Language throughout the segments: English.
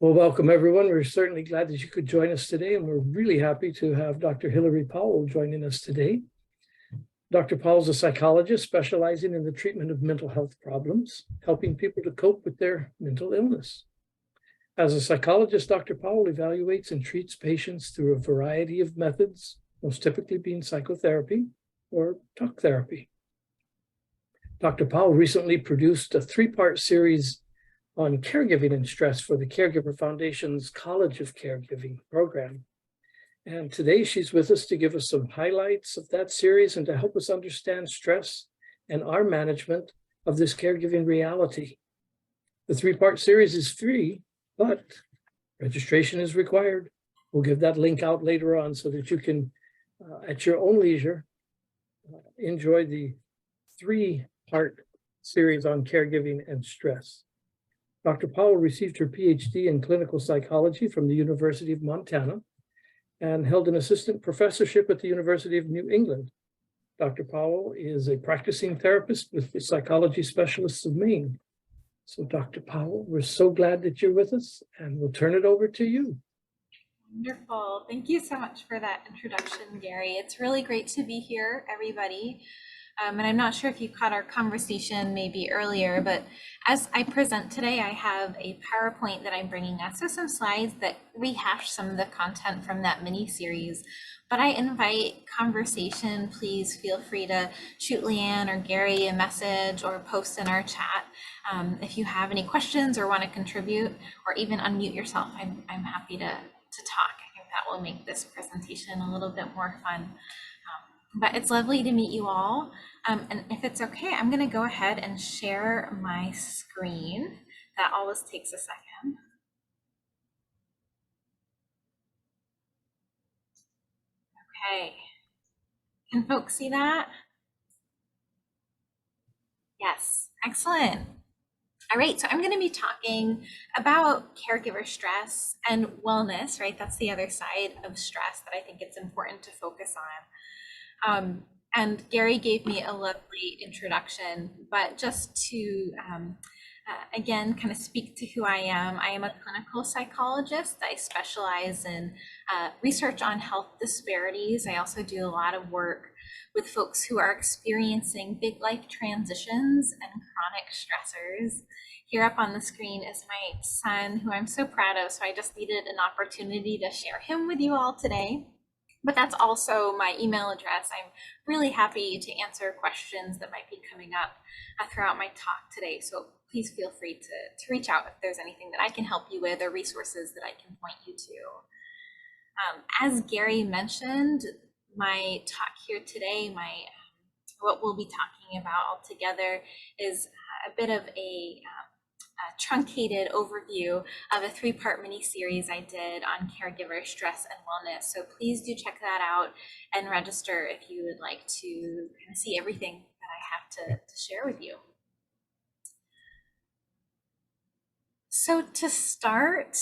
Well, welcome everyone. We're certainly glad that you could join us today, and we're really happy to have Dr. Hilary Powell joining us today. Dr. Powell is a psychologist specializing in the treatment of mental health problems, helping people to cope with their mental illness. As a psychologist, Dr. Powell evaluates and treats patients through a variety of methods, most typically being psychotherapy or talk therapy. Dr. Powell recently produced a three-part series on caregiving and stress for the Caregiver Foundation's College of Caregiving program. And today she's with us to give us some highlights of that series and to help us understand stress and our management of this caregiving reality. The three-part series is free, but registration is required. We'll give that link out later on so that you can, at your own leisure, enjoy the three-part series on caregiving and stress. Dr. Powell received her PhD in clinical psychology from the University of Montana and held an assistant professorship at the University of New England. Dr. Powell is a practicing therapist with the Psychology Specialists of Maine. So Dr. Powell, we're so glad that you're with us, and we'll turn it over to you. Wonderful. Thank you so much for that introduction, Gary. It's really great to be here, everybody. And I'm not sure if you caught our conversation maybe earlier, but as I present today, I have a PowerPoint that I'm bringing us with some slides that rehash some of the content from that mini series. But I invite conversation. Please feel free to shoot Leanne or Gary a message or post in our chat. If you have any questions or want to contribute or even unmute yourself, I'm happy to talk. I think that will make this presentation a little bit more fun. But it's lovely to meet you all. And if it's okay, I'm going to go ahead and share my screen. That always takes a second. Okay. Can folks see that? Yes, excellent. All right, so I'm going to be talking about caregiver stress and wellness, right? That's the other side of stress that I think it's important to focus on. And Gary gave me a lovely introduction, but just to, again, kind of speak to who I am a clinical psychologist. I specialize in research on health disparities. I also do a lot of work with folks who are experiencing big life transitions and chronic stressors. Here up on the screen is my son, who I'm so proud of, so I just needed an opportunity to share him with you all today. But that's also my email address. I'm really happy to answer questions that might be coming up throughout my talk today. So please feel free to reach out if there's anything that I can help you with or resources that I can point you to. As Gary mentioned, my talk here today, what we'll be talking about altogether is a bit of a truncated overview of a three-part mini-series I did on caregiver stress and wellness. So please do check that out and register if you would like to kind of see everything that I have to share with you. So to start,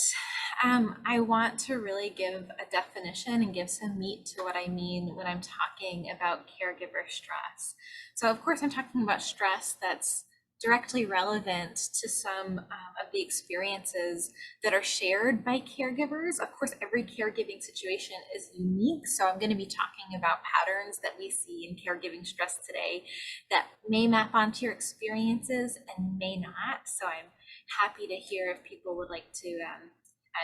I want to really give a definition and give some meat to what I mean when I'm talking about caregiver stress. So of course I'm talking about stress that's directly relevant to some of the experiences that are shared by caregivers. Of course, every caregiving situation is unique. So I'm going to be talking about patterns that we see in caregiving stress today that may map onto your experiences and may not. So I'm happy to hear if people would like to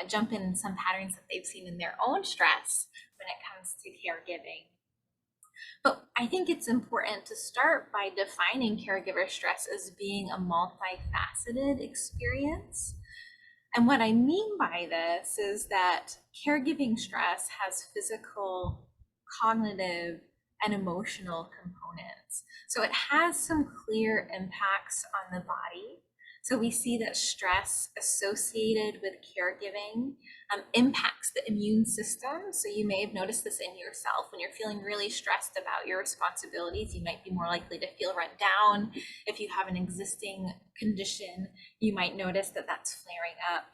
jump in some patterns that they've seen in their own stress when it comes to caregiving. But I think it's important to start by defining caregiver stress as being a multifaceted experience. And what I mean by this is that caregiving stress has physical, cognitive, and emotional components. So it has some clear impacts on the body. So we see that stress associated with caregiving impacts the immune system. So you may have noticed this in yourself. When you're feeling really stressed about your responsibilities, you might be more likely to feel run down. If you have an existing condition, you might notice that that's flaring up.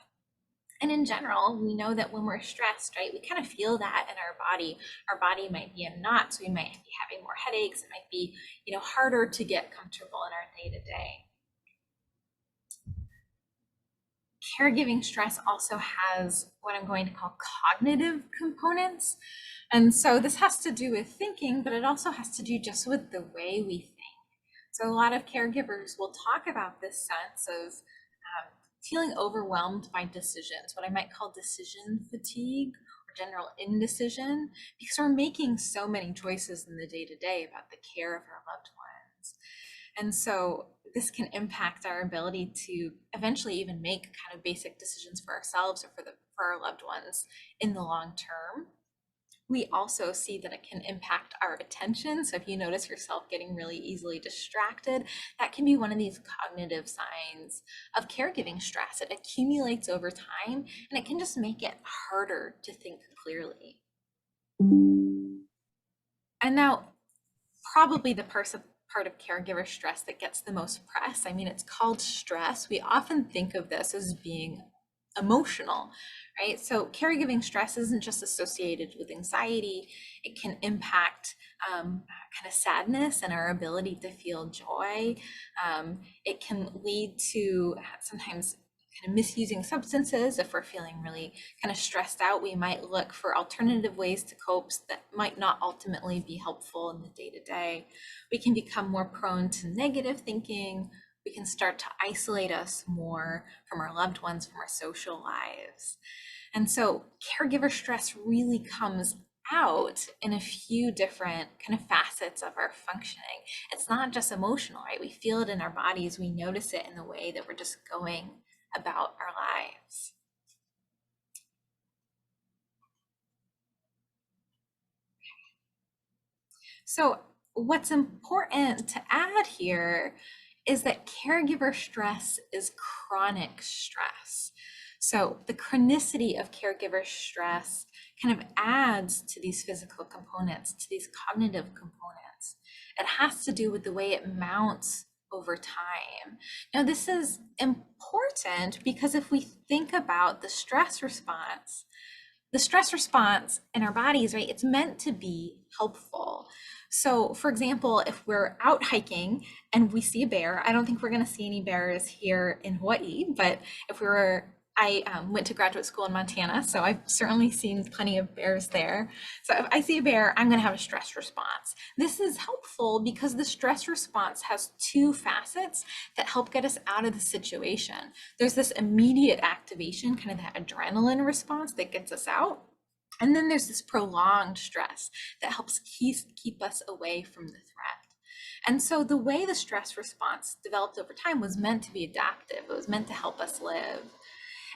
And in general, we know that when we're stressed, right, we kind of feel that in our body. Our body might be in knots. We might be having more headaches. It might be, harder to get comfortable in our day-to-day. caregiving stress also has what I'm going to call cognitive components. And so this has to do with thinking, but it also has to do just with the way we think. So a lot of caregivers will talk about this sense of feeling overwhelmed by decisions, what I might call decision fatigue or general indecision, because we're making so many choices in the day-to-day about the care of our loved ones. And so this can impact our ability to eventually even make kind of basic decisions for ourselves or for our loved ones in the long term. We also see that it can impact our attention. So if you notice yourself getting really easily distracted, that can be one of these cognitive signs of caregiving stress. It accumulates over time and it can just make it harder to think clearly. And now, probably the part of caregiver stress that gets the most press, I mean, it's called stress. We often think of this as being emotional, right? So caregiving stress isn't just associated with anxiety. It can impact kind of sadness and our ability to feel joy. It can lead to sometimes kind of misusing substances. If we're feeling really kind of stressed out, we might look for alternative ways to cope that might not ultimately be helpful in the day-to-day. We can become more prone to negative thinking. We can start to isolate us more from our loved ones, from our social lives. And so caregiver stress really comes out in a few different kind of facets of our functioning. It's not just emotional, right? We feel it in our bodies. We notice it in the way that we're just going about our lives. So what's important to add here is that caregiver stress is chronic stress. So the chronicity of caregiver stress kind of adds to these physical components, to these cognitive components. It has to do with the way it mounts over time. Now, this is important because if we think about the stress response in our bodies, right, it's meant to be helpful. So for example, if we're out hiking and we see a bear, I don't think we're going to see any bears here in Hawaii, but if we were, I went to graduate school in Montana, so I've certainly seen plenty of bears there. So if I see a bear, I'm going to have a stress response. This is helpful because the stress response has two facets that help get us out of the situation. There's this immediate activation, kind of the adrenaline response that gets us out. And then there's this prolonged stress that helps keep us away from the threat. And so the way the stress response developed over time was meant to be adaptive. It was meant to help us live.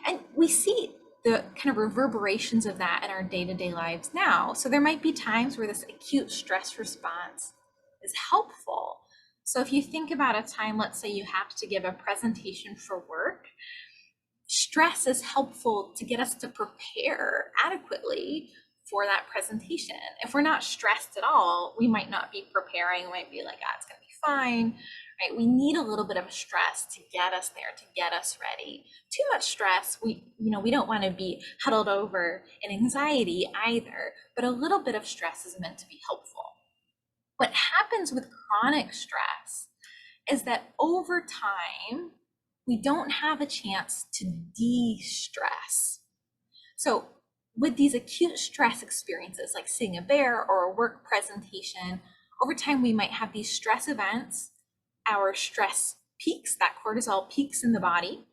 And we see the kind of reverberations of that in our day-to-day lives now. So there might be times where this acute stress response is helpful. So if you think about a time, let's say you have to give a presentation for work, stress is helpful to get us to prepare adequately for that presentation. If we're not stressed at all, we might not be preparing. We might be like, it's going to be fine, right? We need a little bit of stress to get us there, to get us ready. Too much stress, we don't want to be huddled over in anxiety either, but a little bit of stress is meant to be helpful. What happens with chronic stress is that over time, we don't have a chance to de-stress. So with these acute stress experiences, like seeing a bear or a work presentation, over time we might have these stress events, our stress peaks, that cortisol peaks in the body,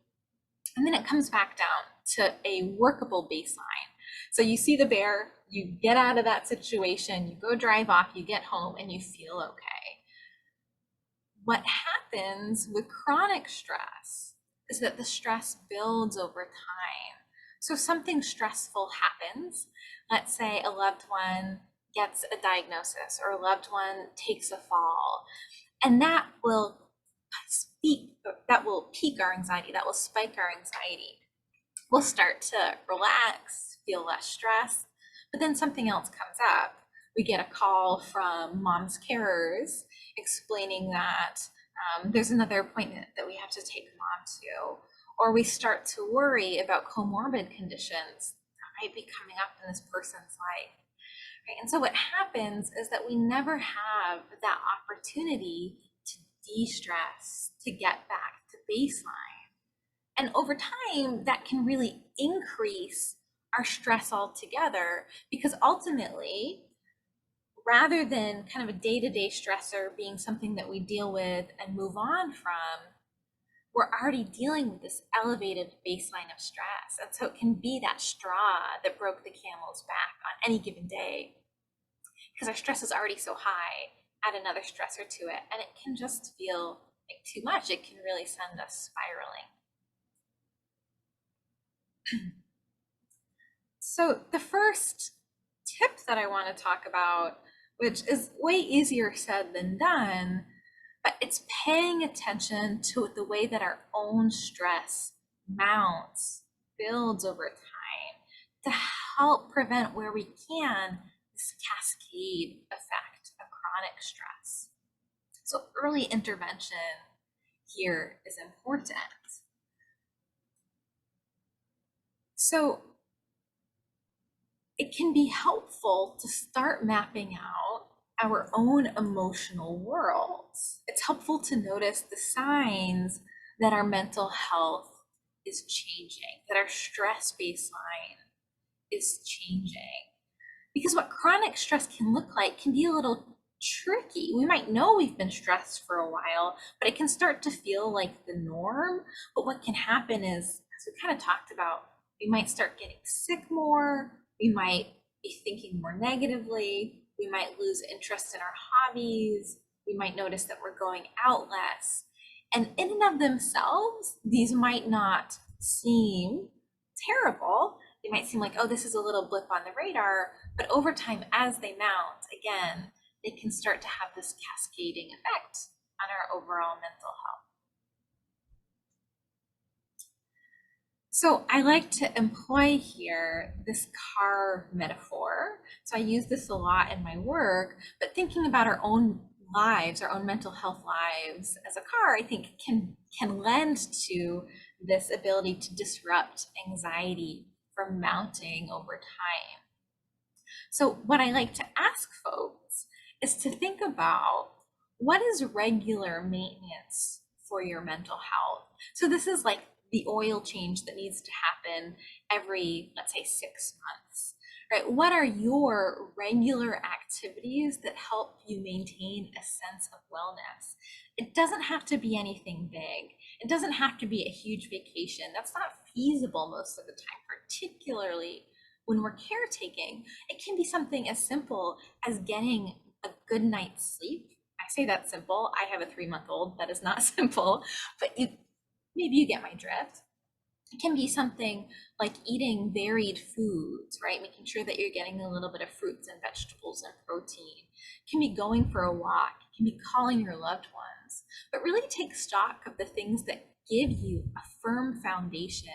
and then it comes back down to a workable baseline. So you see the bear, you get out of that situation, you go drive off, you get home, and you feel okay. What happens with chronic stress is that the stress builds over time. So something stressful happens. Let's say a loved one gets a diagnosis or a loved one takes a fall, and that will peak our anxiety, that will spike our anxiety. We'll start to relax, feel less stressed, but then something else comes up. We get a call from mom's carers explaining that there's another appointment that we have to take mom to, or we start to worry about comorbid conditions that might be coming up in this person's life. Right? And so what happens is that we never have that opportunity to de-stress, to get back to baseline. And over time, that can really increase our stress altogether, because ultimately, rather than kind of a day-to-day stressor being something that we deal with and move on from, we're already dealing with this elevated baseline of stress. And so it can be that straw that broke the camel's back on any given day, because our stress is already so high. Add another stressor to it, and it can just feel like too much. It can really send us spiraling. So the first tip that I want to talk about, which is way easier said than done, but it's paying attention to the way that our own stress mounts, builds over time, to help prevent, where we can, this cascade effect of chronic stress. So early intervention here is important. So it can be helpful to start mapping out our own emotional worlds. It's helpful to notice the signs that our mental health is changing, that our stress baseline is changing. Because what chronic stress can look like can be a little tricky. We might know we've been stressed for a while, but it can start to feel like the norm. But what can happen is, as we kind of talked about, we might start getting sick more. We might be thinking more negatively. We might lose interest in our hobbies. We might notice that we're going out less. And in and of themselves, these might not seem terrible. They might seem like, oh, this is a little blip on the radar. But over time, as they mount, again, they can start to have this cascading effect on our overall mental health. So I like to employ here this car metaphor. So I use this a lot in my work, but thinking about our own lives, our own mental health lives as a car, I think can lend to this ability to disrupt anxiety from mounting over time. So what I like to ask folks is to think about, what is regular maintenance for your mental health? So this is like the oil change that needs to happen every, let's say, 6 months, right? What are your regular activities that help you maintain a sense of wellness? It doesn't have to be anything big. It doesn't have to be a huge vacation. That's not feasible most of the time, particularly when we're caretaking. It can be something as simple as getting a good night's sleep. I say that's simple. I have a 3-month-old. That is not simple, but maybe you get my drift. It can be something like eating varied foods, right? Making sure that you're getting a little bit of fruits and vegetables and protein. It can be going for a walk. It can be calling your loved ones. But really take stock of the things that give you a firm foundation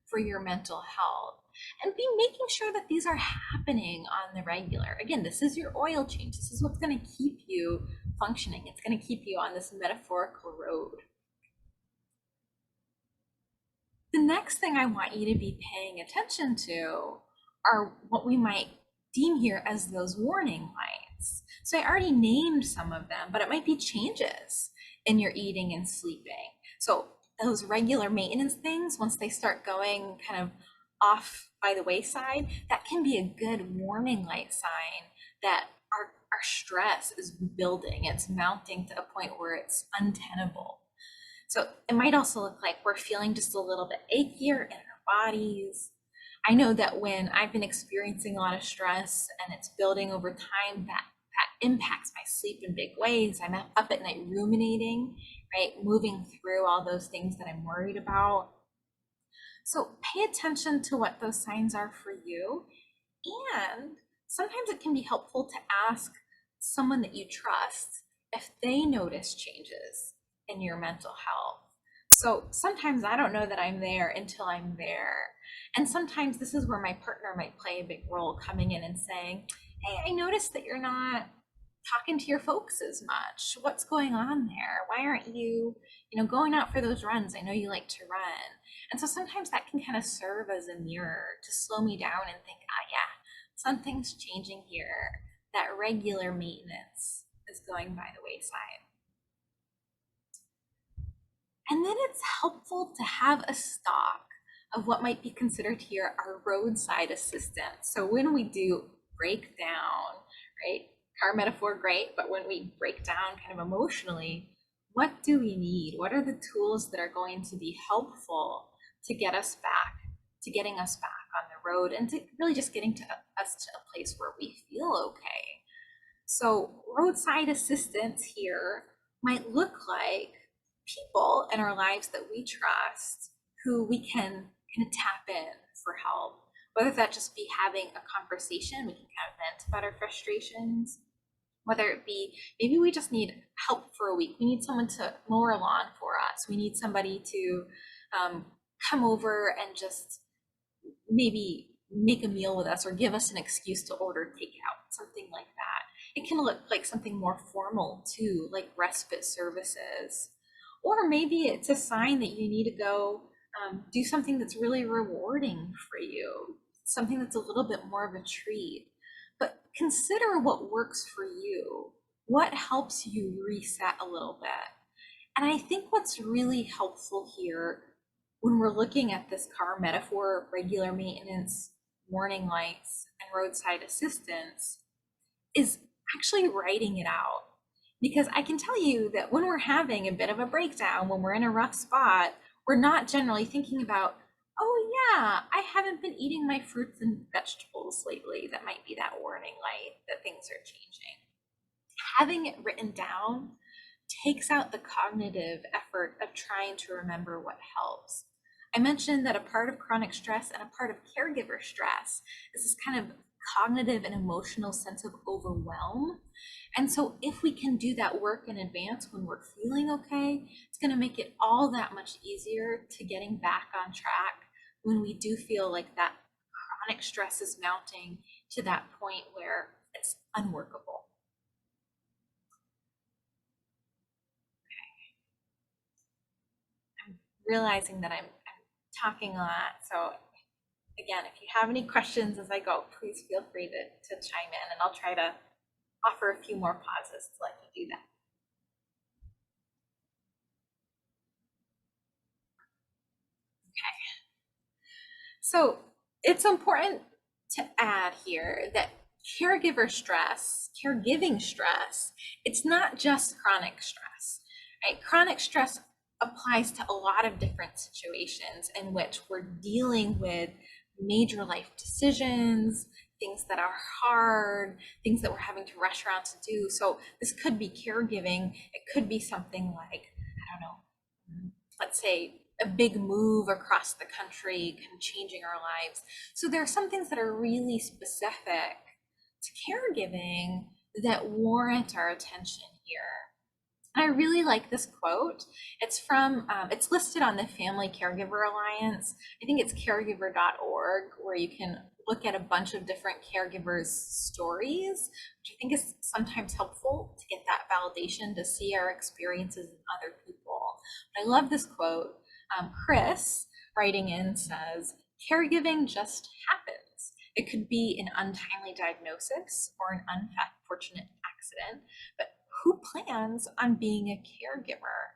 for your mental health, and be making sure that these are happening on the regular. Again, this is your oil change. This is what's going to keep you functioning. It's going to keep you on this metaphorical road. The next thing I want you to be paying attention to are what we might deem here as those warning lights. So I already named some of them, but it might be changes in your eating and sleeping. So those regular maintenance things, once they start going kind of off by the wayside, that can be a good warning light sign that our stress is building. It's mounting to a point where it's untenable. So it might also look like we're feeling just a little bit achier in our bodies. I know that when I've been experiencing a lot of stress and it's building over time, that impacts my sleep in big ways. I'm up at night ruminating, right? Moving through all those things that I'm worried about. So pay attention to what those signs are for you. And sometimes it can be helpful to ask someone that you trust if they notice changes in your mental health. So sometimes I don't know that I'm there until I'm there. And sometimes this is where my partner might play a big role, coming in and saying, hey, I noticed that you're not talking to your folks as much. What's going on there? Why aren't you, going out for those runs? I know you like to run. And so sometimes that can kind of serve as a mirror to slow me down and think, yeah, something's changing here. That regular maintenance is going by the wayside. And then it's helpful to have a stock of what might be considered here our roadside assistance. So when we do break down, right? Car metaphor, great, but when we break down kind of emotionally, what do we need? What are the tools that are going to be helpful to get us back, to getting us back on the road, and to really just getting to us to a place where we feel okay? So roadside assistance here might look like people in our lives that we trust who we can kind of tap in for help, whether that just be having a conversation, we can kind of vent about our frustrations, whether it be maybe we just need help for a week, we need someone to mow our lawn for us, we need somebody to come over and just maybe make a meal with us or give us an excuse to order takeout, something like that. It can look like something more formal too, like respite services. Or maybe it's a sign that you need to go do something that's really rewarding for you, something that's a little bit more of a treat. But consider what works for you, what helps you reset a little bit. And I think what's really helpful here when we're looking at this car metaphor, regular maintenance, warning lights, and roadside assistance, is actually writing it out. Because I can tell you that when we're having a bit of a breakdown, when we're in a rough spot, we're not generally thinking about, oh yeah, I haven't been eating my fruits and vegetables lately. That might be that warning light that things are changing. Having it written down takes out the cognitive effort of trying to remember what helps. I mentioned that a part of chronic stress and a part of caregiver stress is this kind of cognitive and emotional sense of overwhelm. And so if we can do that work in advance when we're feeling okay, it's going to make it all that much easier to getting back on track when we do feel like that chronic stress is mounting to that point where it's unworkable. I'm realizing that I'm talking a lot. So again, if you have any questions as I go, please feel free to chime in, and I'll try to offer a few more pauses to let you do that. Okay. So it's important to add here that caregiver stress, caregiving stress, it's not just chronic stress, right? Chronic stress applies to a lot of different situations in which we're dealing with major life decisions, things that are hard, things that we're having to rush around to do. So this could be caregiving. It could be something like, I don't know, let's say a big move across the country, kind of changing our lives. So there are some things that are really specific to caregiving that warrant our attention here. And I really like this quote. It's from, it's listed on the Family Caregiver Alliance. I think it's caregiver.org, where you can look at a bunch of different caregivers' stories, which I think is sometimes helpful to get that validation, to see our experiences in other people. But I love this quote. Chris, writing in, says, caregiving just happens. It could be an untimely diagnosis or an unfortunate accident, but who plans on being a caregiver?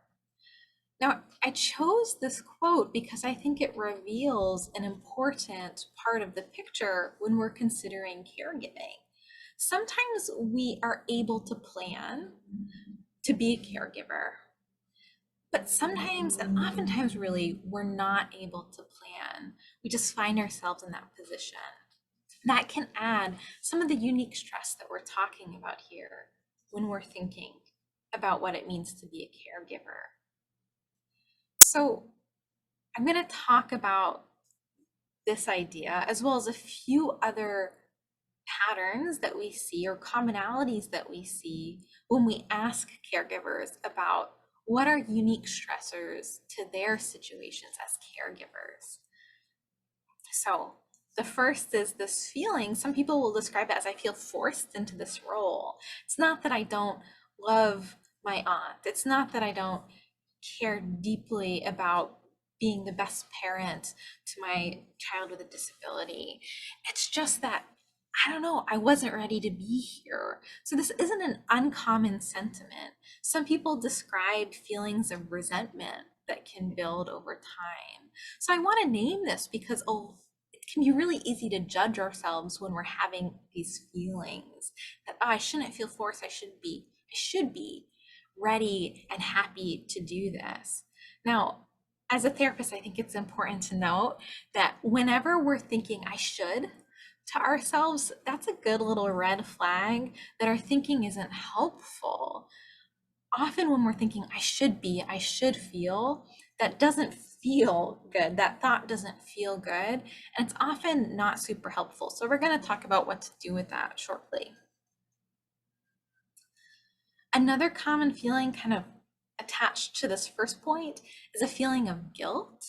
Now, I chose this quote because I think it reveals an important part of the picture when we're considering caregiving. Sometimes we are able to plan to be a caregiver, but sometimes, and oftentimes really, we're not able to plan. We just find ourselves in that position. That can add some of the unique stress that we're talking about here when we're thinking about what it means to be a caregiver. So I'm going to talk about this idea as well as a few other patterns that we see or commonalities that we see when we ask caregivers about what are unique stressors to their situations as caregivers. So the first is this feeling, some people will describe it as I feel forced into this role. It's not that I don't love my aunt. It's not that I don't care deeply about being the best parent to my child with a disability. It's just that, I don't know, I wasn't ready to be here. So this isn't an uncommon sentiment. Some people describe feelings of resentment that can build over time. So I want to name this because it can be really easy to judge ourselves when we're having these feelings that, oh, I shouldn't feel forced. I should be ready and happy to do this. Now, as a therapist, I think it's important to note that whenever we're thinking I should to ourselves, that's a good little red flag that our thinking isn't helpful. Often when we're thinking I should be, I should feel, that doesn't feel good. That thought doesn't feel good. And it's often not super helpful. So we're going to talk about what to do with that shortly. Another common feeling kind of attached to this first point is a feeling of guilt.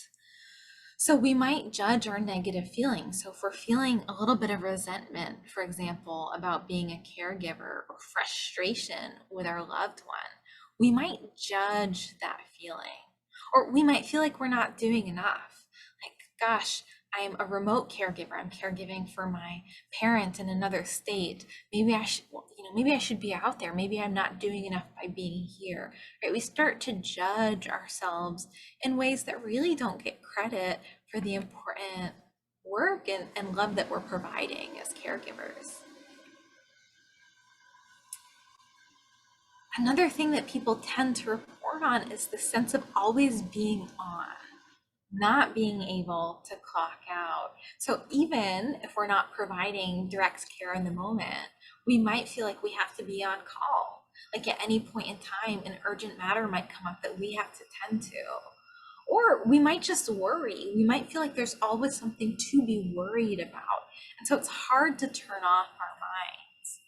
So we might judge our negative feelings. So if we're feeling a little bit of resentment, for example, about being a caregiver, or frustration with our loved one, we might judge that feeling. Or we might feel like we're not doing enough. Like, gosh, I'm a remote caregiver. I'm caregiving for my parent in another state. Maybe I should, maybe I should be out there. Maybe I'm not doing enough by being here. Right? We start to judge ourselves in ways that really don't get credit for the important work and love that we're providing as caregivers. Another thing that people tend to report on is the sense of always being on, not being able to clock out. So even if we're not providing direct care in the moment, we might feel like we have to be on call. Like at any point in time, an urgent matter might come up that we have to tend to. Or we might just worry. We might feel like there's always something to be worried about. And so it's hard to turn off our minds.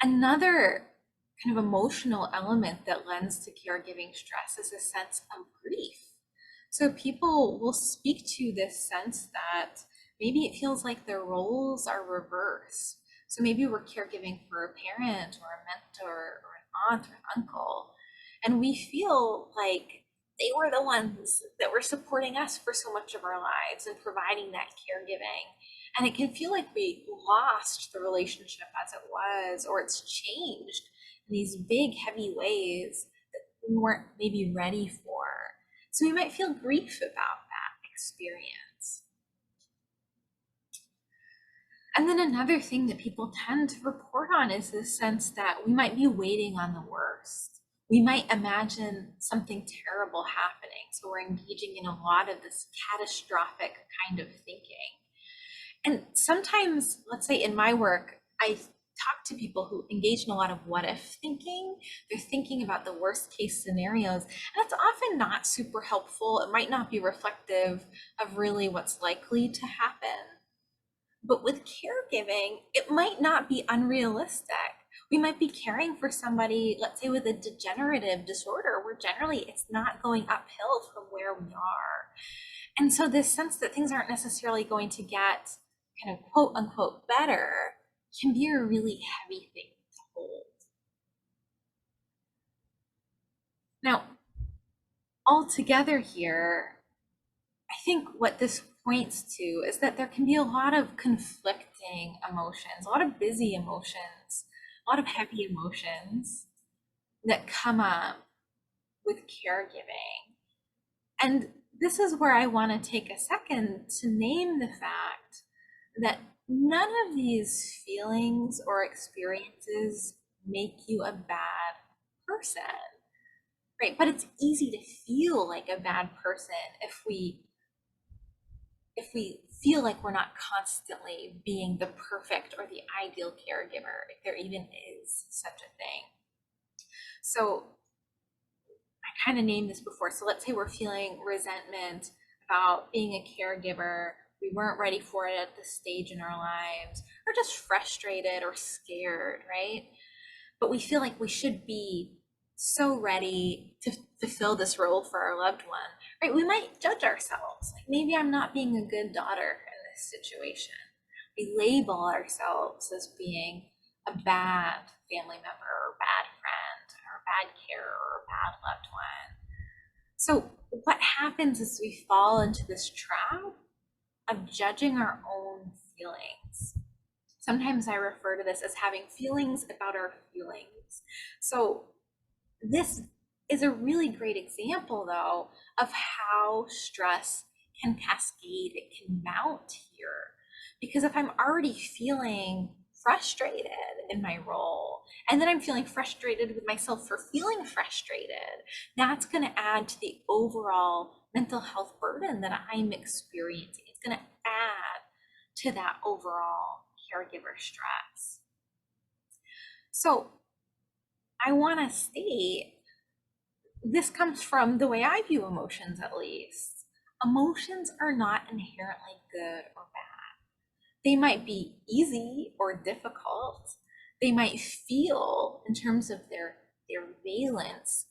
Another kind of emotional element that lends to caregiving stress is a sense of grief. So people will speak to this sense that maybe it feels like their roles are reversed. So maybe we're caregiving for a parent or a mentor or an aunt or an uncle, and we feel like they were the ones that were supporting us for so much of our lives and providing that caregiving. And it can feel like we lost the relationship as it was, or it's changed in these big, heavy ways that we weren't maybe ready for. So we might feel grief about that experience. And then another thing that people tend to report on is this sense that we might be waiting on the worst. We might imagine something terrible happening. So we're engaging in a lot of this catastrophic kind of thinking. And sometimes, let's say in my work, I talk to people who engage in a lot of what if thinking. They're thinking about the worst case scenarios, and it's often not super helpful. It might not be reflective of really what's likely to happen. But with caregiving, it might not be unrealistic. We might be caring for somebody, let's say with a degenerative disorder, where generally it's not going uphill from where we are. And so this sense that things aren't necessarily going to get kind of quote unquote better can be a really heavy thing to hold. Now, altogether here, I think what this points to is that there can be a lot of conflicting emotions, a lot of busy emotions, a lot of heavy emotions that come up with caregiving. And this is where I want to take a second to name the fact that none of these feelings or experiences make you a bad person, right? But it's easy to feel like a bad person if we feel like we're not constantly being the perfect or the ideal caregiver, if there even is such a thing. So I kind of named this before. So let's say we're feeling resentment about being a caregiver. We weren't ready for it at this stage in our lives, or just frustrated or scared, right? But we feel like we should be so ready to fulfill this role for our loved one, right? We might judge ourselves. Like, maybe I'm not being a good daughter in this situation. We label ourselves as being a bad family member or a bad friend or a bad carer or a bad loved one. So what happens is we fall into this trap of judging our own feelings. Sometimes I refer to this as having feelings about our feelings. So This is a really great example, though, of how stress can cascade, it can mount here. Because if I'm already feeling frustrated in my role, and then I'm feeling frustrated with myself for feeling frustrated, that's going to add to the overall mental health burden that I'm experiencing. It's going to add to that overall caregiver stress. So I want to state this comes from the way I view emotions, at least. Emotions are not inherently good or bad. They might be easy or difficult. They might feel, in terms of their valence,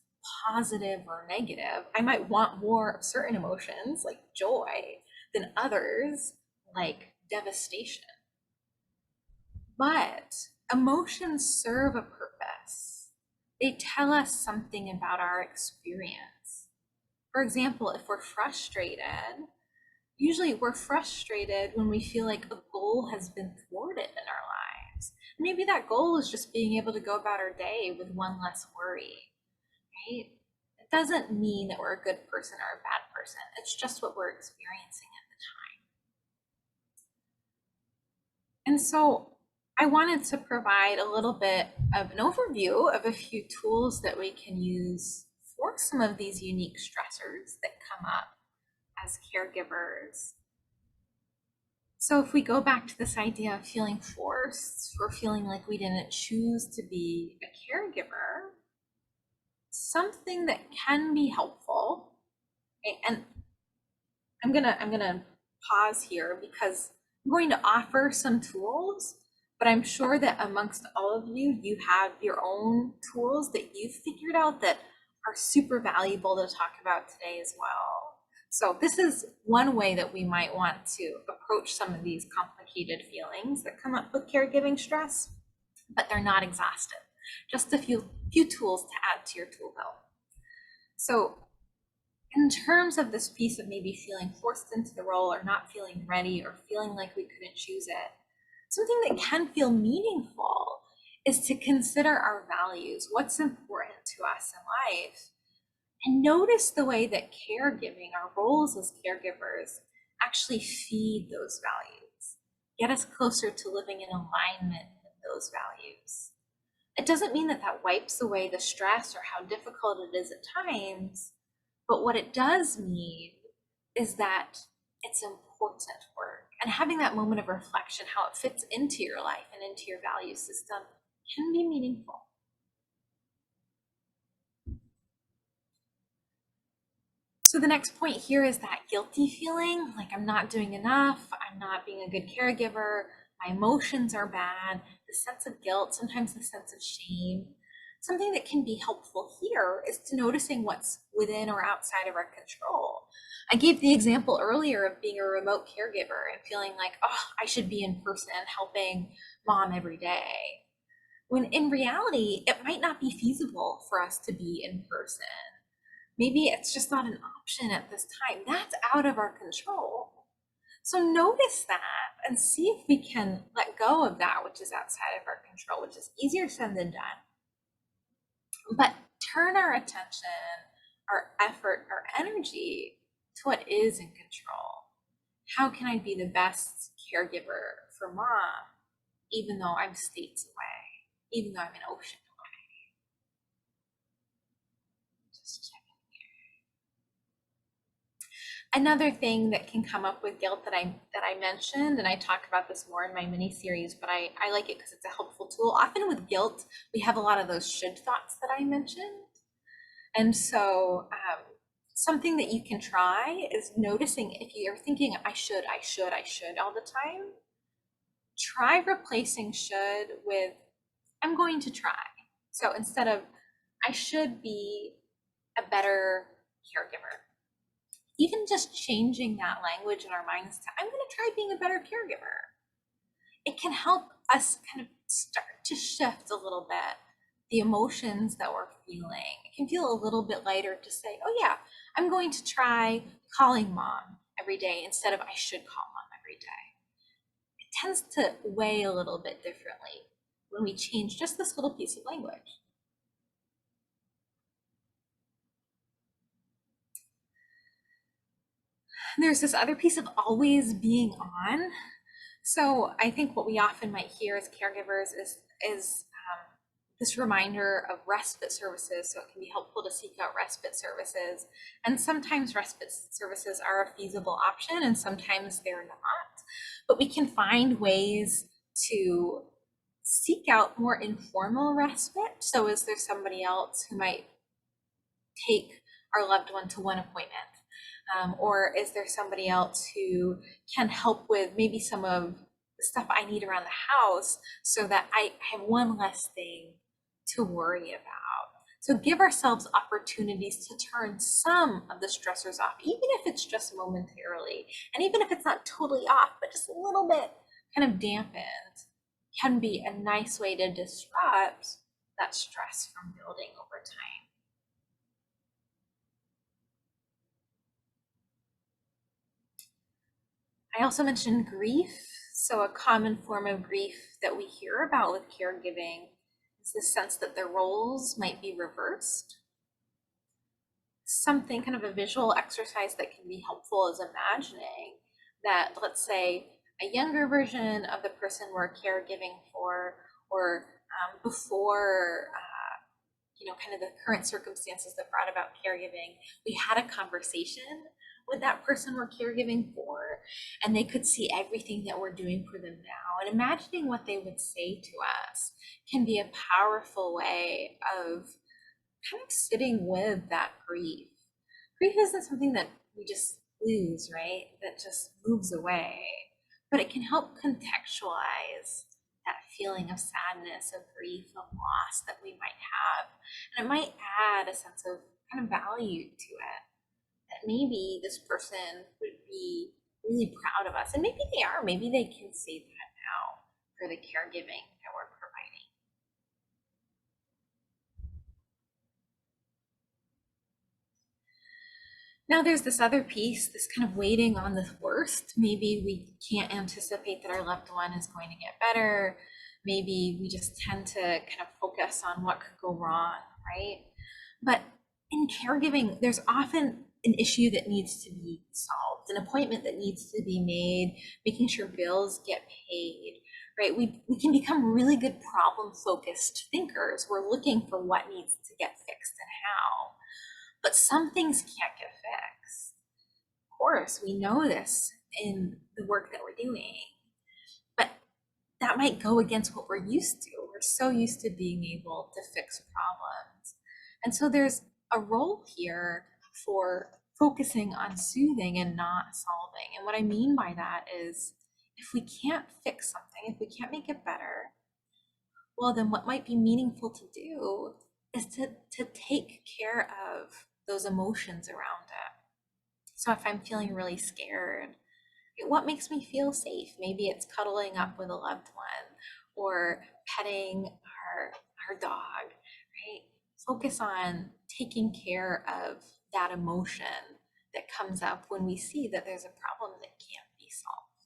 positive or negative. I might want more of certain emotions, like joy, than others, like devastation. But emotions serve a purpose. They tell us something about our experience. For example, if we're frustrated, usually we're frustrated when we feel like a goal has been thwarted in our lives. Maybe that goal is just being able to go about our day with one less worry, right? It doesn't mean that we're a good person or a bad person. It's just what we're experiencing at the time. And so I wanted to provide a little bit of an overview of a few tools that we can use for some of these unique stressors that come up as caregivers. So if we go back to this idea of feeling forced or feeling like we didn't choose to be a caregiver, something that can be helpful, and I'm gonna pause here because I'm going to offer some tools, but I'm sure that amongst all of you, you have your own tools that you've figured out that are super valuable to talk about today as well. So this is one way that we might want to approach some of these complicated feelings that come up with caregiving stress, but they're not exhaustive. Just a few tools to add to your tool belt. So in terms of this piece of maybe feeling forced into the role or not feeling ready or feeling like we couldn't choose it, something that can feel meaningful is to consider our values, what's important to us in life, and notice the way that caregiving, our roles as caregivers, actually feed those values, get us closer to living in alignment with those values. It doesn't mean that that wipes away the stress or how difficult it is at times, but what it does mean is that it's important work. And having that moment of reflection, how it fits into your life and into your value system, can be meaningful. So the next point here is that guilty feeling, like I'm not doing enough, I'm not being a good caregiver, my emotions are bad, the sense of guilt, sometimes the sense of shame. Something that can be helpful here is to noticing what's within or outside of our control. I gave the example earlier of being a remote caregiver and feeling like, oh, I should be in person helping mom every day. When in reality, it might not be feasible for us to be in person. Maybe it's just not an option at this time. That's out of our control. So notice that and see if we can let go of that which is outside of our control, which is easier said than done. But turn our attention, our effort, our energy to what is in control. How can I be the best caregiver for mom, even though I'm states away, even though I'm an ocean away? Just checking here. Another thing that can come up with guilt that I mentioned, and I talk about this more in my mini series, but I like it because it's a helpful tool. Often with guilt, we have a lot of those should thoughts that I mentioned. And so something that you can try is noticing if you're thinking, I should all the time, try replacing should with, I'm going to try. So instead of, I should be a better caregiver, even just changing that language in our minds to, I'm going to try being a better caregiver. It can help us kind of start to shift a little bit the emotions that we're feeling. It can feel a little bit lighter to say, oh yeah, I'm going to try calling mom every day instead of I should call mom every day. It tends to weigh a little bit differently when we change just this little piece of language. There's this other piece of always being on. So I think what we often might hear as caregivers is this reminder of respite services. So it can be helpful to seek out respite services. And sometimes respite services are a feasible option and sometimes they're not. But we can find ways to seek out more informal respite. So is there somebody else who might take our loved one to one appointment? Or is there somebody else who can help with maybe some of the stuff I need around the house so that I have one less thing to worry about? So give ourselves opportunities to turn some of the stressors off, even if it's just momentarily. And even if it's not totally off, but just a little bit kind of dampened, can be a nice way to disrupt that stress from building over time. I also mentioned grief. So a common form of grief that we hear about with caregiving is the sense that their roles might be reversed. Something, kind of a visual exercise that can be helpful is imagining that, let's say, a younger version of the person we're caregiving for, or before kind of the current circumstances that brought about caregiving, we had a conversation with that person we're caregiving for, and they could see everything that we're doing for them now. And imagining what they would say to us can be a powerful way of kind of sitting with that grief. Grief isn't something that we just lose, right? That just moves away, but it can help contextualize that feeling of sadness, of grief, of loss that we might have. And it might add a sense of kind of value to it, that maybe this person would be really proud of us. And maybe they are, maybe they can say that now for the caregiving that we're providing. Now there's this other piece, this kind of waiting on the worst. Maybe we can't anticipate that our loved one is going to get better. Maybe we just tend to kind of focus on what could go wrong, right? But in caregiving, there's often an issue that needs to be solved, an appointment that needs to be made, making sure bills get paid, right? We can become really good problem-focused thinkers. We're looking for what needs to get fixed and how. But some things can't get fixed. Of course, we know this in the work that we're doing, but that might go against what we're used to. We're so used to being able to fix problems. And so there's a role here for focusing on soothing and not solving. And what I mean by that is, if we can't fix something, if we can't make it better, well, then what might be meaningful to do is to take care of those emotions around it. So if I'm feeling really scared, what makes me feel safe? Maybe it's cuddling up with a loved one or petting our dog, right? Focus on taking care of that emotion that comes up when we see that there's a problem that can't be solved.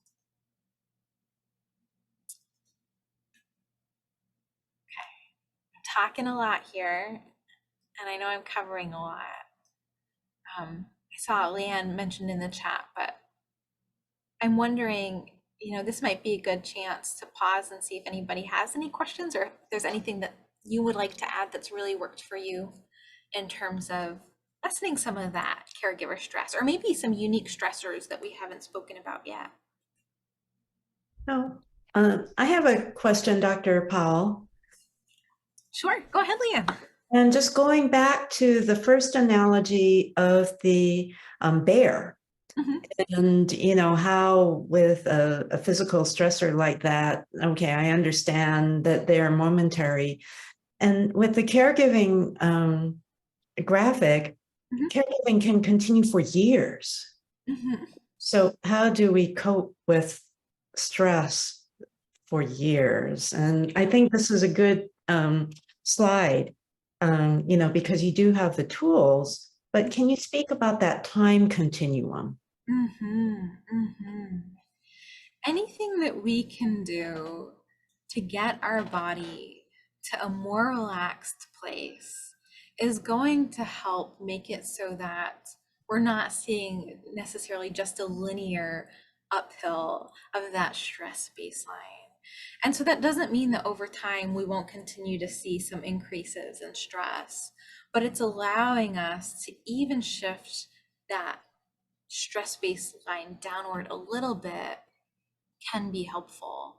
Okay, I'm talking a lot here, and I know I'm covering a lot. I saw Leanne mentioned in the chat, but I'm wondering, this might be a good chance to pause and see if anybody has any questions or if there's anything that you would like to add that's really worked for you in terms of lessening some of that caregiver stress, or maybe some unique stressors that we haven't spoken about yet. No, I have a question, Dr. Powell. Sure, go ahead, Leanne. And just going back to the first analogy of the bear, and how with a physical stressor like that, okay, I understand that they're momentary. And with the caregiving graphic, caregiving can continue for years. So how do we cope with stress for years? And I think this is a good slide, because you do have the tools, but can you speak about that time continuum? Anything that we can do to get our body to a more relaxed place is going to help make it so that we're not seeing necessarily just a linear uphill of that stress baseline. And so that doesn't mean that over time we won't continue to see some increases in stress, but it's allowing us to even shift that stress baseline downward a little bit can be helpful.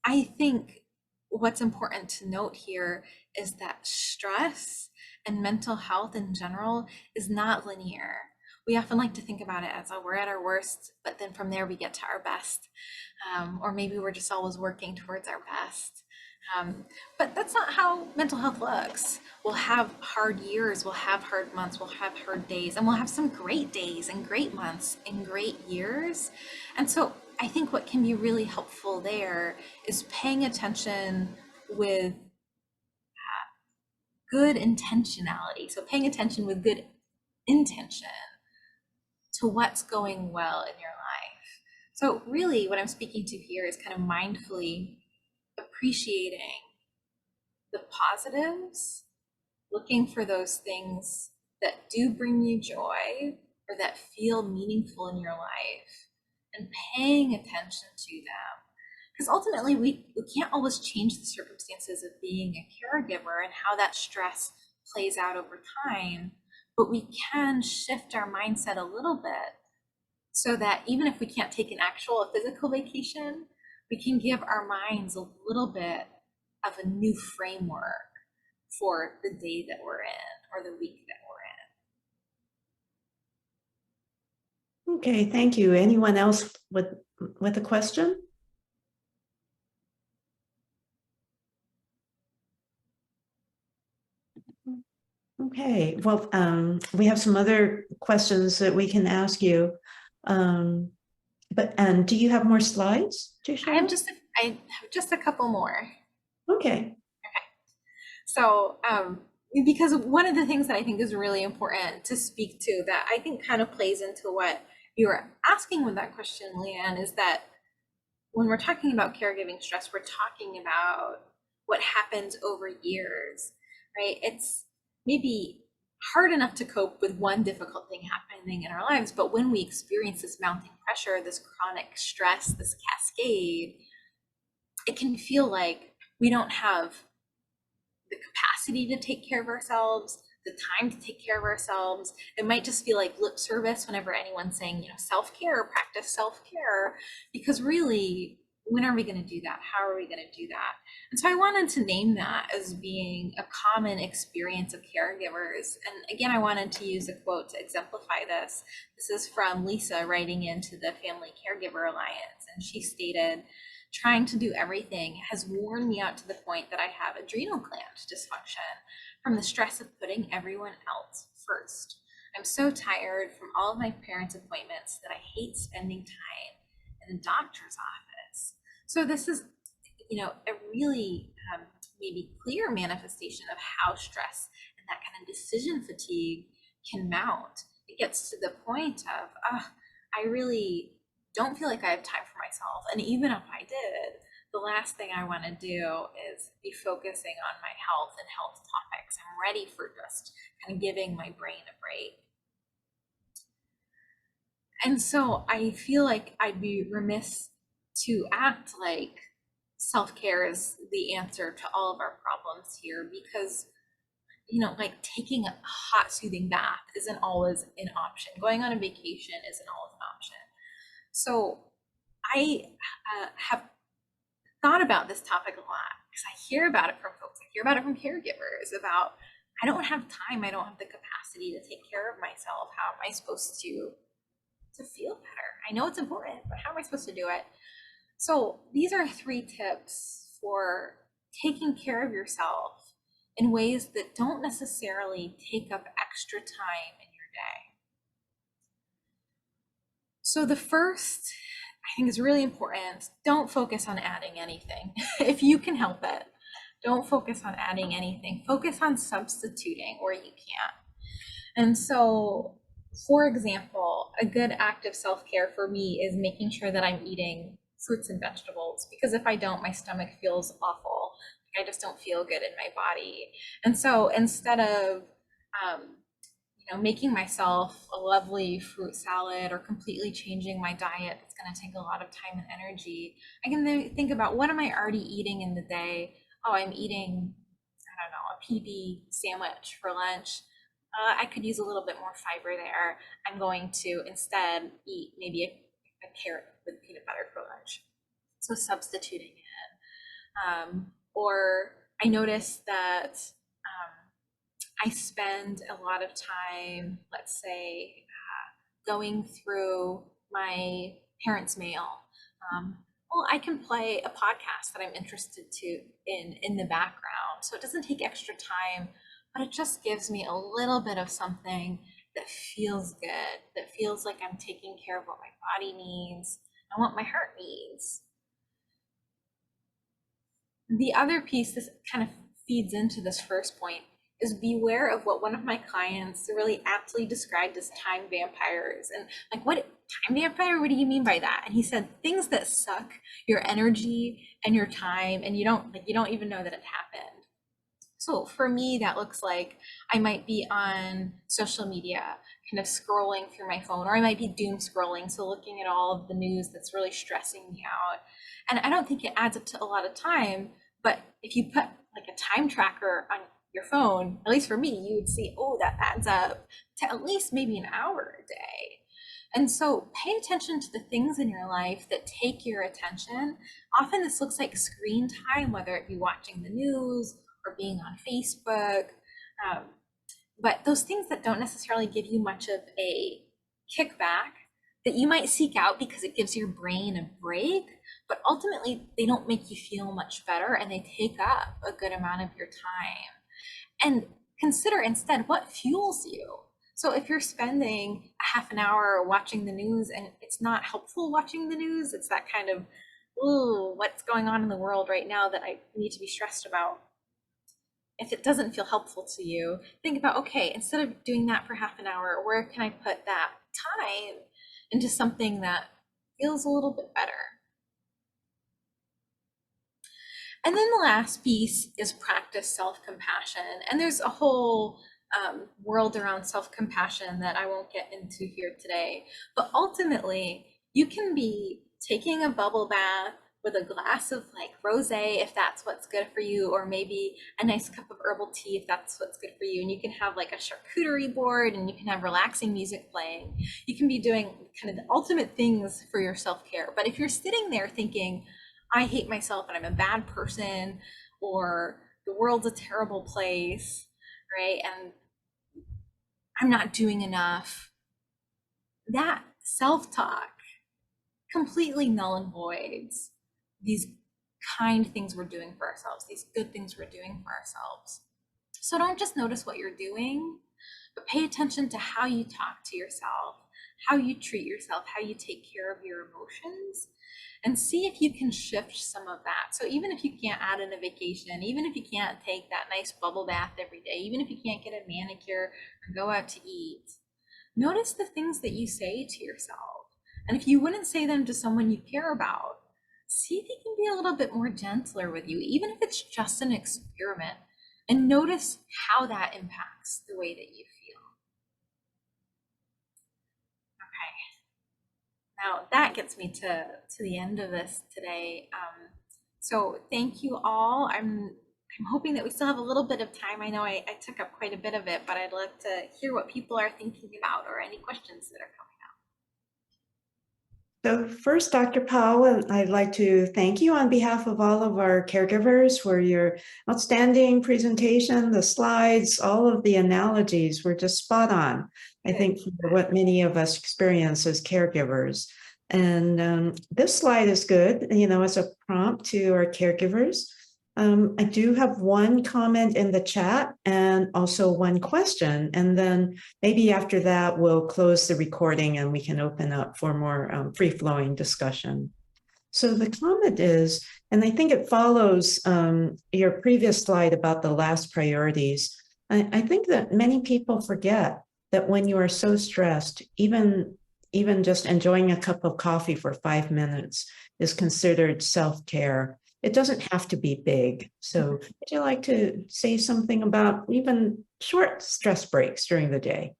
I think what's important to note here is that stress and mental health in general is not linear. We often like to think about it as, oh, we're at our worst, but then from there we get to our best. Or maybe we're just always working towards our best. But that's not how mental health looks. We'll have hard years, we'll have hard months, we'll have hard days, and we'll have some great days and great months and great years. And so I think what can be really helpful there is paying attention with good intentionality. So paying attention with good intention to what's going well in your life. So really what I'm speaking to here is kind of mindfully appreciating the positives, looking for those things that do bring you joy or that feel meaningful in your life, and paying attention to them. Because ultimately we can't always change the circumstances of being a caregiver and how that stress plays out over time, but we can shift our mindset a little bit so that even if we can't take an actual physical vacation, we can give our minds a little bit of a new framework for the day that we're in or the week that we're in. Okay, thank you. Anyone else with a question? Okay, well, we have some other questions that we can ask you. And do you have more slides to show? I have just a couple more. Okay. So, because one of the things that I think is really important to speak to that I think kind of plays into what you were asking with that question, Leanne, is that when we're talking about caregiving stress, we're talking about what happens over years, right? It's maybe hard enough to cope with one difficult thing happening in our lives, but when we experience this mounting pressure, this chronic stress, this cascade, it can feel like we don't have the capacity to take care of ourselves, the time to take care of ourselves. It might just feel like lip service whenever anyone's saying, self-care, practice self-care, because really, when are we going to do that? How are we going to do that? And so I wanted to name that as being a common experience of caregivers. And again, I wanted to use a quote to exemplify this. This is from Lisa writing into the Family Caregiver Alliance. And she stated, "Trying to do everything has worn me out to the point that I have adrenal gland dysfunction from the stress of putting everyone else first. I'm so tired from all of my parents' appointments that I hate spending time in the doctor's office." So this is, a really maybe clear manifestation of how stress and that kind of decision fatigue can mount. It gets to the point of, I really don't feel like I have time for myself. And even if I did, the last thing I want to do is be focusing on my health and health topics. I'm ready for just kind of giving my brain a break. And so I feel like I'd be remiss to act like self-care is the answer to all of our problems here, because like taking a hot soothing bath isn't always an option. Going on a vacation isn't always an option. So I have thought about this topic a lot because I hear about it from folks. I hear about it from caregivers about, I don't have time. I don't have the capacity to take care of myself. How am I supposed to feel better? I know it's important, but how am I supposed to do it? So these are 3 tips for taking care of yourself in ways that don't necessarily take up extra time in your day. So the first, I think, is really important. Don't focus on adding anything. If you can help it, don't focus on adding anything. Focus on substituting where you can. And so, for example, a good act of self-care for me is making sure that I'm eating fruits and vegetables, because if I don't, my stomach feels awful. I just don't feel good in my body. And so instead of making myself a lovely fruit salad or completely changing my diet that's going to take a lot of time and energy. I can then think about, what am I already eating in the day? Oh, I'm eating, I don't know, a PB sandwich for lunch. I could use a little bit more fiber there. I'm going to instead eat maybe a carrot with peanut butter for lunch. So substituting it. Or I noticed that I spend a lot of time, let's say, going through my parents' mail. Well, I can play a podcast that I'm interested in the background. So it doesn't take extra time, but it just gives me a little bit of something that feels good, that feels like I'm taking care of what my body needs and what my heart needs. The other piece, this kind of feeds into this first point, is beware of what one of my clients really aptly described as time vampires. And like, what time vampire? What do you mean by that? And he said, things that suck your energy and your time, and you don't even know that it happened. So for me, that looks like I might be on social media, kind of scrolling through my phone, or I might be doom scrolling, so looking at all of the news that's really stressing me out. And I don't think it adds up to a lot of time, but if you put like a time tracker on your phone, at least for me, you would see, oh, that adds up to at least maybe an hour a day. And so pay attention to the things in your life that take your attention. Often this looks like screen time, whether it be watching the news or being on Facebook. But those things that don't necessarily give you much of a kickback, that you might seek out because it gives your brain a break, but ultimately they don't make you feel much better, and they take up a good amount of your time. And consider instead what fuels you. So if you're spending a half an hour watching the news and it's not helpful watching the news, it's that kind of, ooh, what's going on in the world right now that I need to be stressed about. If it doesn't feel helpful to you, think about, okay, instead of doing that for half an hour, where can I put that time into something that feels a little bit better? And then the last piece is practice self-compassion. And there's a whole world around self-compassion that I won't get into here today. But ultimately, you can be taking a bubble bath with a glass of like rosé, if that's what's good for you, or maybe a nice cup of herbal tea, if that's what's good for you. And you can have like a charcuterie board, and you can have relaxing music playing. You can be doing kind of the ultimate things for your self-care. But if you're sitting there thinking, I hate myself and I'm a bad person, or the world's a terrible place, right? And I'm not doing enough. That self-talk completely null and voids these kind things we're doing for ourselves, these good things we're doing for ourselves. So don't just notice what you're doing, but pay attention to how you talk to yourself, how you treat yourself, how you take care of your emotions, and see if you can shift some of that. So even if you can't add in a vacation, even if you can't take that nice bubble bath every day, even if you can't get a manicure or go out to eat, notice the things that you say to yourself. And if you wouldn't say them to someone you care about, see if you can be a little bit more gentler with you, even if it's just an experiment, and notice how that impacts the way that you feel. Okay, now that gets me to the end of this today. So thank you all. I'm hoping that we still have a little bit of time. I know I took up quite a bit of it, but I'd love to hear what people are thinking about or any questions that are coming. So first, Dr. Powell, I'd like to thank you on behalf of all of our caregivers for your outstanding presentation, the slides, all of the analogies were just spot on, I think, for what many of us experience as caregivers. And this slide is good, as a prompt to our caregivers. I do have one comment in the chat and also one question, and then maybe after that we'll close the recording and we can open up for more free-flowing discussion. So the comment is, and I think it follows your previous slide about the last priorities. I think that many people forget that when you are so stressed, even just enjoying a cup of coffee for 5 minutes is considered self-care. It doesn't have to be big. So would you like to say something about even short stress breaks during the day?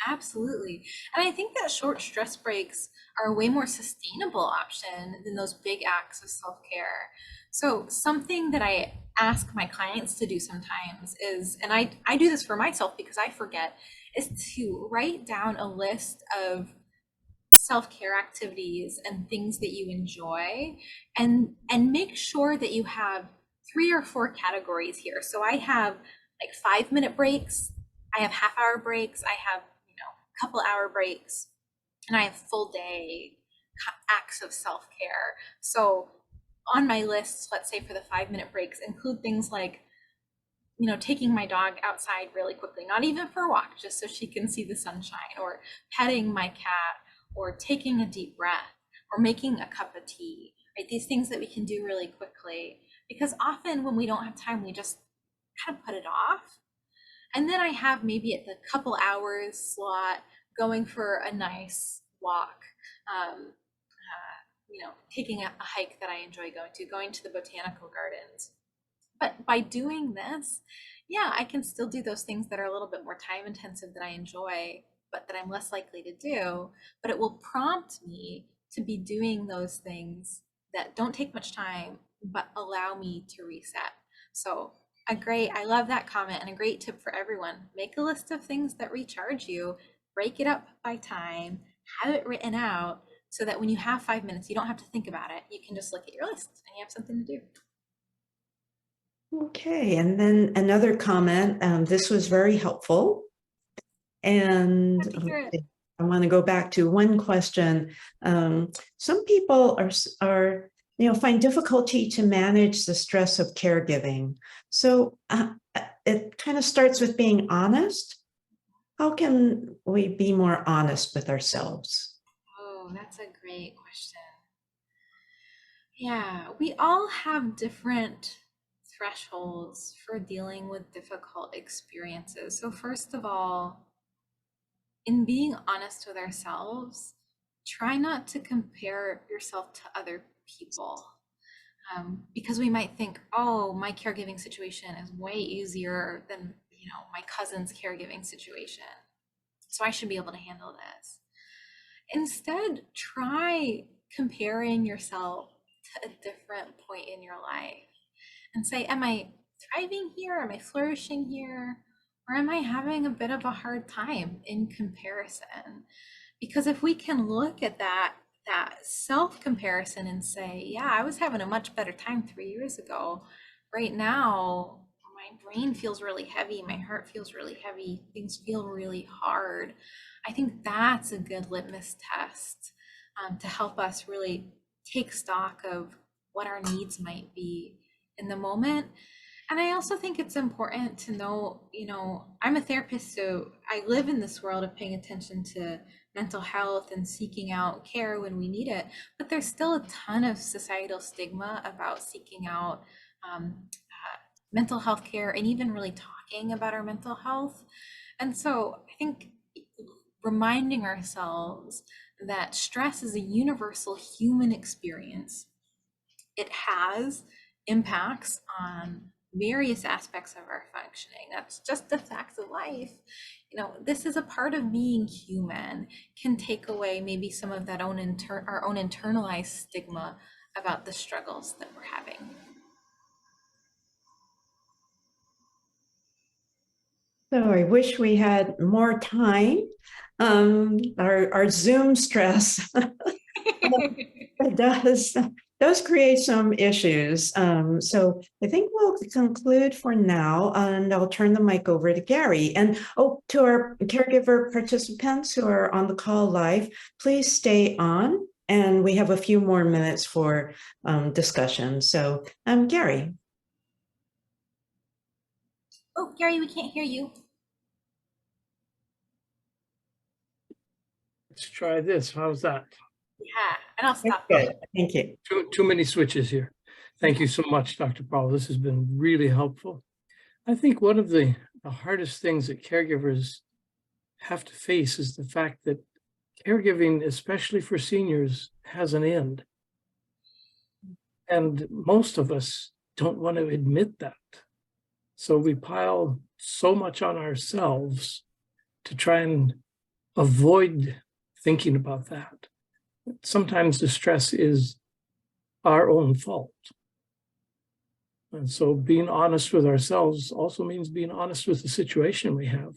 Absolutely. And I think that short stress breaks are a way more sustainable option than those big acts of self-care. So something that I ask my clients to do sometimes is, and I do this for myself because I forget, is to write down a list of self-care activities and things that you enjoy, and make sure that you have 3 or 4 categories here. So I have like 5-minute breaks, I have half-hour breaks, I have, couple hour breaks, and I have full day acts of self-care. So on my list, let's say for the 5-minute breaks, include things like, taking my dog outside really quickly, not even for a walk, just so she can see the sunshine, or petting my cat, or taking a deep breath, or making a cup of tea, right? These things that we can do really quickly, because often when we don't have time, we just kind of put it off. And then I have maybe at the couple hours slot going for a nice walk, taking a hike that I enjoy going to the botanical gardens. But by doing this, yeah, I can still do those things that are a little bit more time intensive that I enjoy, but that I'm less likely to do. But it will prompt me to be doing those things that don't take much time, but allow me to reset. So I love that comment, and a great tip for everyone. Make a list of things that recharge you, break it up by time, have it written out so that when you have 5 minutes, you don't have to think about it. You can just look at your list and you have something to do. Okay, and then another comment, this was very helpful. And Glad to hear it. I want to go back to one question. Some people are find difficulty to manage the stress of caregiving. So it kind of starts with being honest. How can we be more honest with ourselves? Oh, that's a great question. Yeah, we all have different thresholds for dealing with difficult experiences. So, first of all, in being honest with ourselves, try not to compare yourself to other people. Because we might think, oh, my caregiving situation is way easier than, my cousin's caregiving situation, so I should be able to handle this. Instead, try comparing yourself to a different point in your life and say, am I thriving here? Am I flourishing here? Or am I having a bit of a hard time in comparison? Because if we can look at that self comparison and say, yeah, I was having a much better time 3 years ago. Right now, my brain feels really heavy, my heart feels really heavy, things feel really hard. I think that's a good litmus test to help us really take stock of what our needs might be in the moment. And I also think it's important to know, I'm a therapist, so I live in this world of paying attention to mental health and seeking out care when we need it. But there's still a ton of societal stigma about seeking out mental health care and even really talking about our mental health. And so I think reminding ourselves that stress is a universal human experience. It has impacts on various aspects of our functioning. That's just the facts of life. This is a part of being human, can take away maybe some of that our own internalized stigma about the struggles that we're having. So I wish we had more time. Our Zoom stress it does create some issues. So I think we'll conclude for now, and I'll turn the mic over to Gary. And to our caregiver participants who are on the call live, please stay on, and we have a few more minutes for discussion. So Gary. Oh, Gary, we can't hear you. Let's try this. How's that? Yeah, and I'll stop. Good. Thank you. Too many switches here. Thank you so much, Dr. Powell. This has been really helpful. I think one of the hardest things that caregivers have to face is the fact that caregiving, especially for seniors, has an end. And most of us don't want to admit that. So we pile so much on ourselves to try and avoid thinking about that. Sometimes the stress is our own fault. And so being honest with ourselves also means being honest with the situation we have.